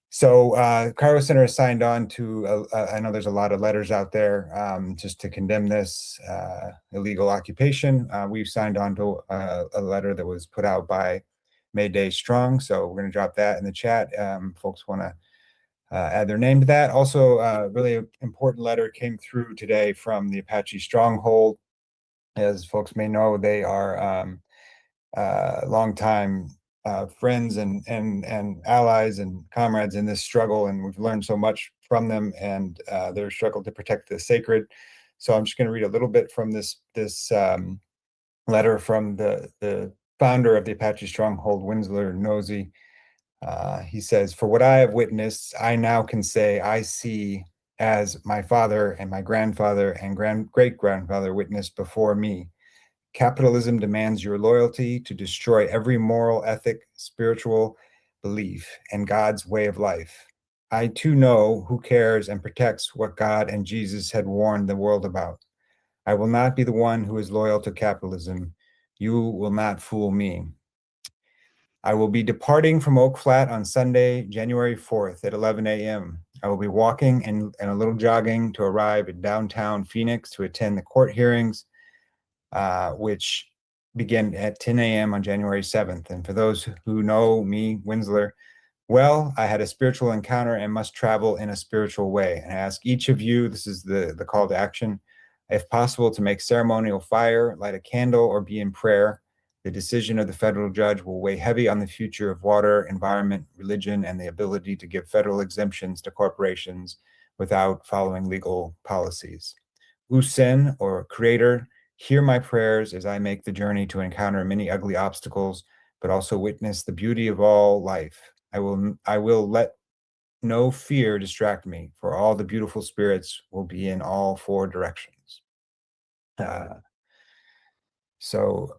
So Cairo Center has signed on to, I know there's a lot of letters out there just to condemn this illegal occupation. We've signed on to a letter that was put out by Mayday Strong. So we're going to drop that in the chat. Folks want to add their name to that. Also, a really important letter came through today from the Apache Stronghold. As folks may know, they are longtime friends and allies and comrades in this struggle, and we've learned so much from them and their struggle to protect the sacred. So I'm just going to read a little bit from this letter from the founder of the Apache Stronghold, Winsler Nosey. He says, "For what I have witnessed, I now can say I see as my father and my grandfather and great-grandfather witnessed before me. Capitalism demands your loyalty to destroy every moral, ethic, spiritual belief, and God's way of life. I too know who cares and protects what God and Jesus had warned the world about. I will not be the one who is loyal to capitalism. You will not fool me. I will be departing from Oak Flat on Sunday, January 4th at 11 a.m. I will be walking and a little jogging to arrive at downtown Phoenix to attend the court hearings, which begin at 10 a.m. on January 7th. And for those who know me, Winsler, well, I had a spiritual encounter and must travel in a spiritual way. And I ask each of you, this is the call to action, if possible, to make ceremonial fire, light a candle, or be in prayer. The decision of the federal judge will weigh heavy on the future of water, environment, religion, and the ability to give federal exemptions to corporations without following legal policies. Usen, or Creator, hear my prayers as I make the journey to encounter many ugly obstacles, but also witness the beauty of all life. I will let no fear distract me, for all the beautiful spirits will be in all four directions." So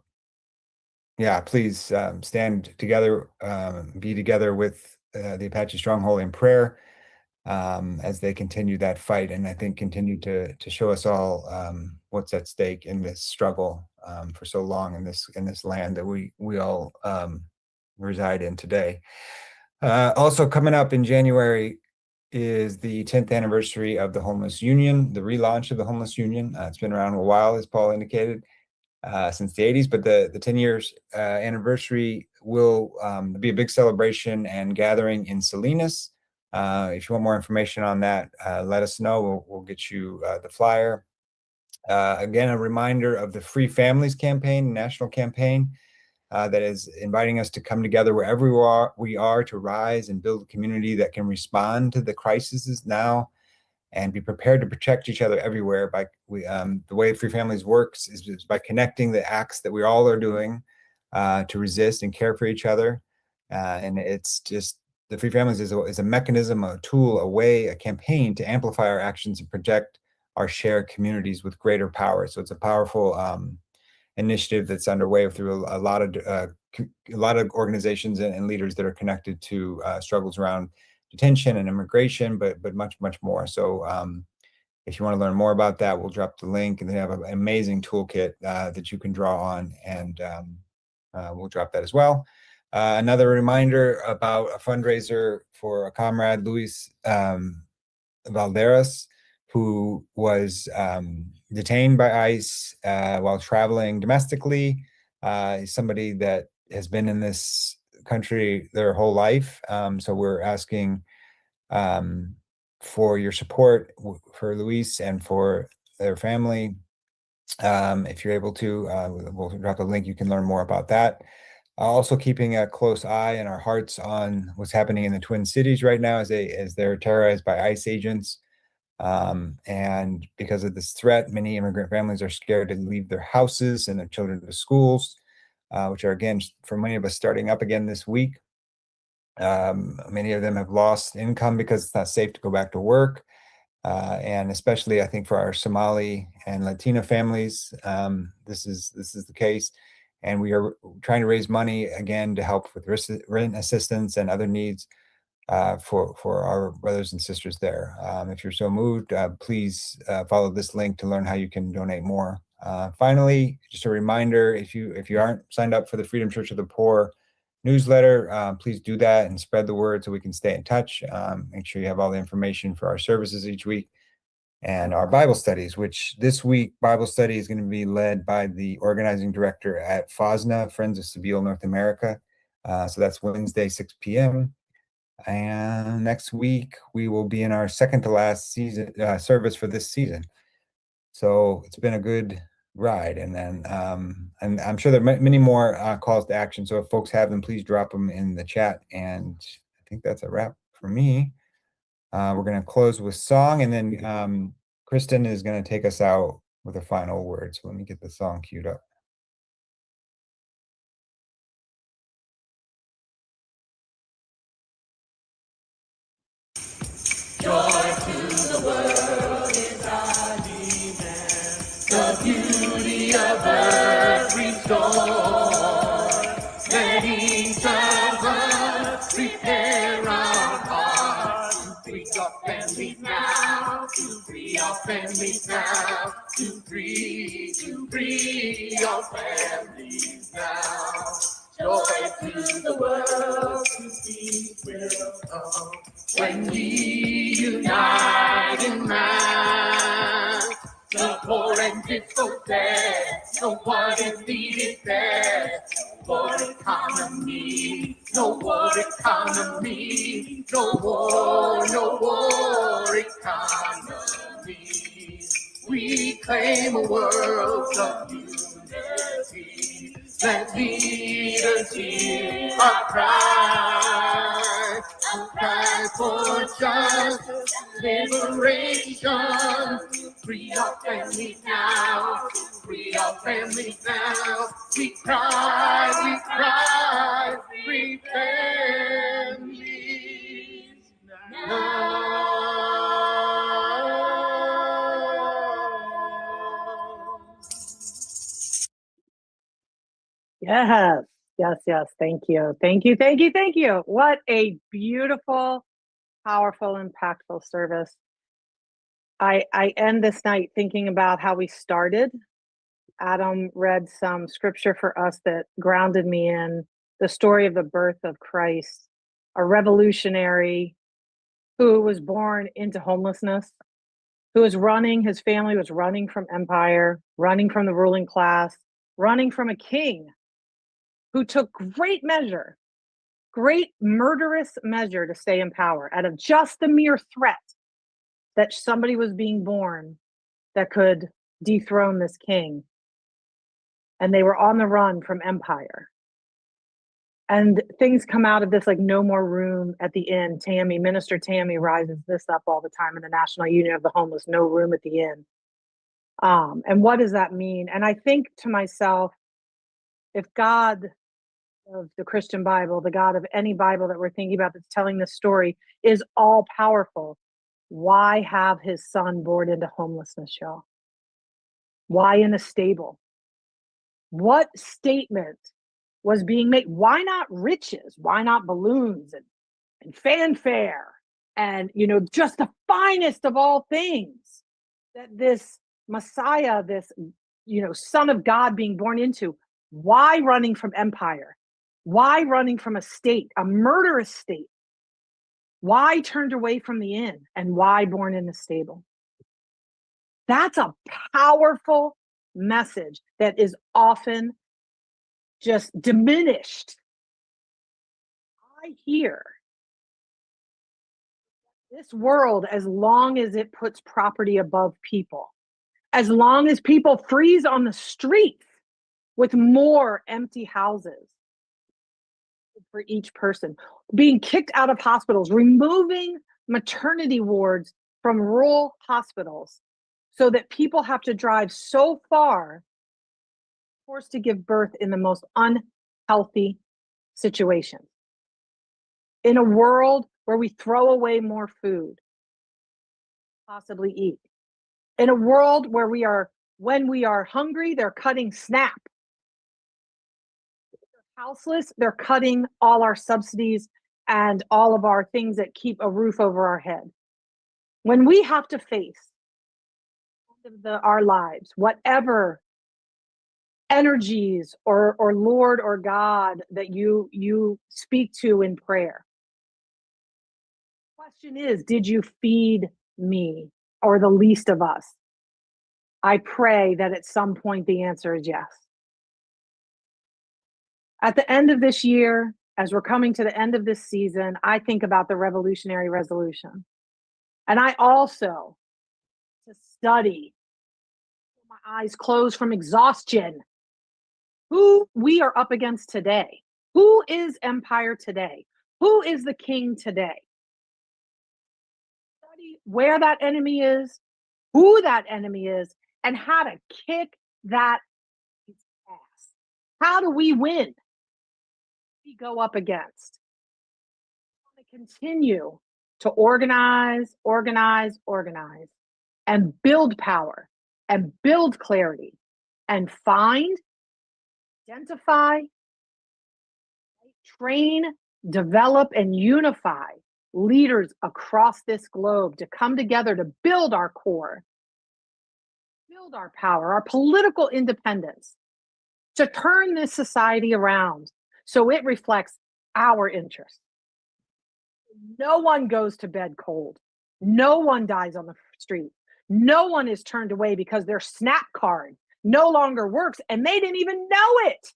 yeah, please stand together, be together with the Apache Stronghold in prayer as they continue that fight, and I think continue to show us all what's at stake in this struggle for so long in this land that we all reside in today. Also coming up in January is the 10th anniversary of the Homeless Union, the relaunch of the Homeless Union. It's been around a while, as Paul indicated, since the 80s, but the 10 years anniversary will be a big celebration and gathering in Salinas. If you want more information on that, let us know. We'll get you the flyer. Again, a reminder of the Free Families campaign, national campaign that is inviting us to come together wherever we are to rise and build a community that can respond to the crises now and be prepared to protect each other everywhere. The way Free Families works is by connecting the acts that we all are doing to resist and care for each other. And it's just, the Free Families is a mechanism, a tool, a way, a campaign to amplify our actions and project our shared communities with greater power. So it's a powerful initiative that's underway through a lot of organizations and leaders that are connected to struggles around detention and immigration, but much more. So if you want to learn more about that, we'll drop the link, and they have an amazing toolkit that you can draw on, and we'll drop that as well. Another reminder about a fundraiser for a comrade, Luis Valderas, who was detained by ICE while traveling domestically. He's somebody that has been in this country their whole life. So we're asking for your support for Luis and for their family. If you're able to, we'll drop a link. You can learn more about that. Also keeping a close eye in our hearts on what's happening in the Twin Cities right now as they're terrorized by ICE agents. And because of this threat, many immigrant families are scared to leave their houses and their children to schools, which are, again, for many of us, starting up again this week. Many of them have lost income because it's not safe to go back to work. And especially, I think, for our Somali and Latina families, this is the case. And we are trying to raise money again to help with rent assistance and other needs for our brothers and sisters there. If you're so moved, please follow this link to learn how you can donate more. Finally, just a reminder: if you aren't signed up for the Freedom Church of the Poor newsletter, please do that and spread the word so we can stay in touch. Make sure you have all the information for our services each week and our Bible studies, which this week Bible study is going to be led by the organizing director at FOSNA, Friends of Sabile North America. So that's Wednesday, 6 p.m. And next week we will be in our second to last season service for this season. So it's been a good ride, and then and I'm sure there are many more calls to action. So if folks have them, please drop them in the chat. And I think that's a wrap for me. We're going to close with song, and then Kristin is going to take us out with a final word. So let me get the song queued up. Joy to the world is our demand. The beauty of earth restored. Let each of us prepare our hearts to free our families now, to free our families now, to free our families now. Joy to the world, to peace will come. When we unite in mass, the poor and dispossessed, no one is needed there. For economy, no war economy, no war economy. We claim a world of unity. Let leaders hear our cry for justice, liberation. Free our families now, free our families now. We cry, free families now. Yes, yes, yes. Thank you. Thank you. Thank you. Thank you. What a beautiful, powerful, impactful service. I end this night thinking about how we started. Adam read some scripture for us that grounded me in the story of the birth of Christ, a revolutionary who was born into homelessness, who was running, his family was running from empire, running from the ruling class, running from a king who took great murderous measure to stay in power out of just the mere threat that somebody was being born that could dethrone this king. And they were on the run from empire. And things come out of this like no more room at the inn. Minister Tammy rises this up all the time in the National Union of the Homeless, no room at the inn. And what does that mean? And I think to myself, if God of the Christian Bible, the God of any Bible that we're thinking about that's telling this story is all powerful, why have his son born into homelessness, y'all? Why in a stable? What statement was being made? Why not riches? Why not balloons and fanfare and, just the finest of all things that this Messiah, this, son of God being born into? Why running from empire? Why running from a state, a murderous state? Why turned away from the inn, and why born in the stable? That's a powerful message that is often just diminished. I hear This world, as long as it puts property above people, as long as people freeze on the streets with more empty houses for each person, being kicked out of hospitals, removing maternity wards from rural hospitals so that people have to drive so far, forced to give birth in the most unhealthy situations. In a world where we throw away more food, possibly eat. In a world where when we are hungry, they're cutting SNAP. Houseless, they're cutting all our subsidies and all of our things that keep a roof over our head. When we have to face our lives, whatever energies or Lord or God that you speak to in prayer, the question is, did you feed me or the least of us? I pray that at some point the answer is yes. At the end of this year, as we're coming to the end of this season, I think about the revolutionary resolution. And I also to study, my eyes closed from exhaustion, who we are up against today. Who is empire today? Who is the king today? Study where that enemy is, who that enemy is, and how to kick that ass. How do we win? We go up against. We continue to organize, and build power and build clarity and find, identify, train, develop, and unify leaders across this globe to come together to build our core, build our power, our political independence, to turn this society around so it reflects our interests. No one goes to bed cold. No one dies on the street. No one is turned away because their SNAP card no longer works and they didn't even know it.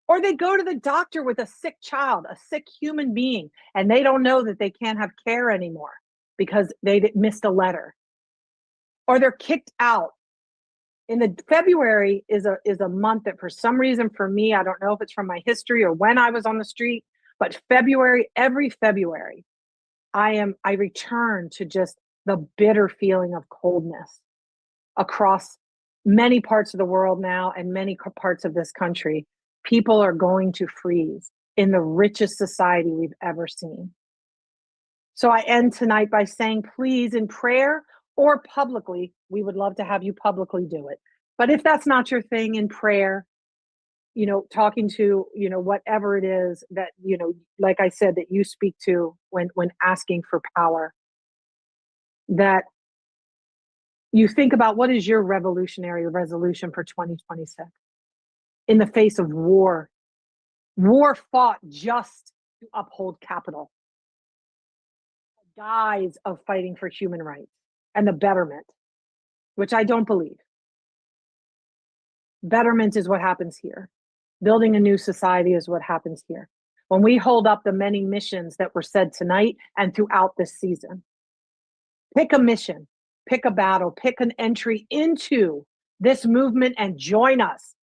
Or they go to the doctor with a sick child, a sick human being, and they don't know that they can't have care anymore because they missed a letter. Or they're kicked out. February is a month that for some reason for me, I don't know if it's from my history or when I was on the street, but every February, I return to just the bitter feeling of coldness across many parts of the world now and many parts of this country. People are going to freeze in the richest society we've ever seen. So I end tonight by saying, please, in prayer or publicly, we would love to have you publicly do it. But if that's not your thing, in prayer, talking to, whatever it is that, like I said, that you speak to when asking for power, that you think about what is your revolutionary resolution for 2026 in the face of war fought just to uphold capital, the guise of fighting for human rights and the betterment, which I don't believe. Betterment is what happens here. Building a new society is what happens here. When we hold up the many missions that were said tonight and throughout this season, pick a mission, pick a battle, pick an entry into this movement and join us.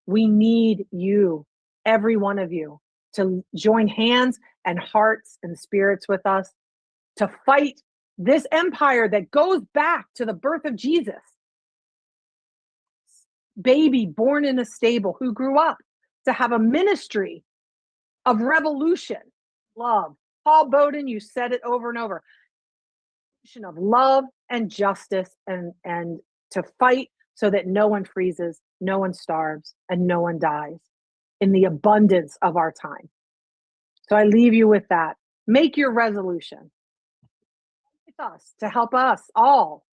We need you, every one of you, to join hands and hearts and spirits with us to fight this empire that goes back to the birth of Jesus. Baby born in a stable who grew up to have a ministry of revolution, love. Paul Boden, you said it over and over. Of love and justice and to fight so that no one freezes, no one starves, and no one dies in the abundance of our time. So I leave you with that. Make your resolution with us to help us all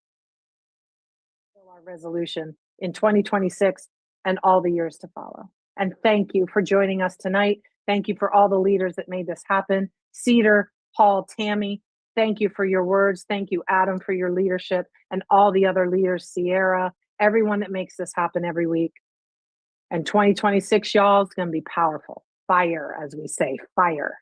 fulfill our resolution in 2026 and all the years to follow. And thank you for joining us tonight. Thank you for all the leaders that made this happen. Cedar, Paul, Tammy, thank you for your words. Thank you, Adam, for your leadership, and all the other leaders, Sierra, everyone that makes this happen every week. And 2026, y'all, is going to be powerful. Fire, as we say, fire.